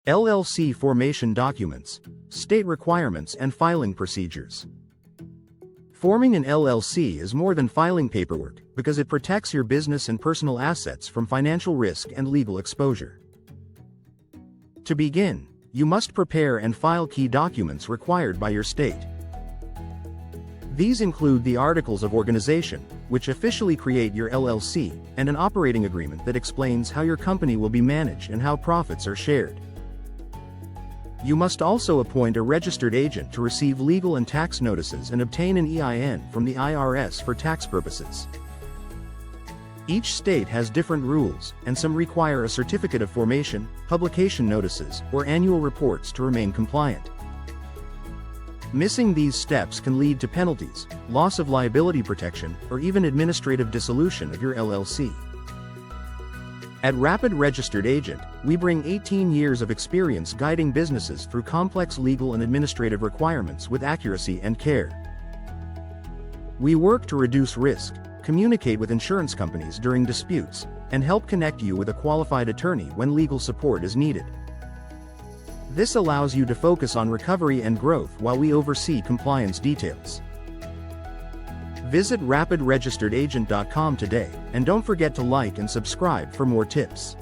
LLC formation documents, state requirements and filing procedures. Forming an LLC is more than filing paperwork because it protects your business and personal assets from financial risk and legal exposure. To begin, you must prepare and file key documents required by your state. These include the Articles of Organization, which officially create your LLC, and an operating agreement that explains how your company will be managed and how profits are shared. You must also appoint a registered agent to receive legal and tax notices and obtain an EIN from the IRS for tax purposes. Each state has different rules, and some require a certificate of formation, publication notices, or annual reports to remain compliant. Missing these steps can lead to penalties, loss of liability protection, or even administrative dissolution of your LLC. At Rapid Registered Agent, we bring 18 years of experience guiding businesses through complex legal and administrative requirements with accuracy and care. We work to reduce risk, communicate with insurance companies during disputes, and help connect you with a qualified attorney when legal support is needed. This allows you to focus on recovery and growth while we oversee compliance details. Visit rapidregisteredagent.com today, and don't forget to like and subscribe for more tips.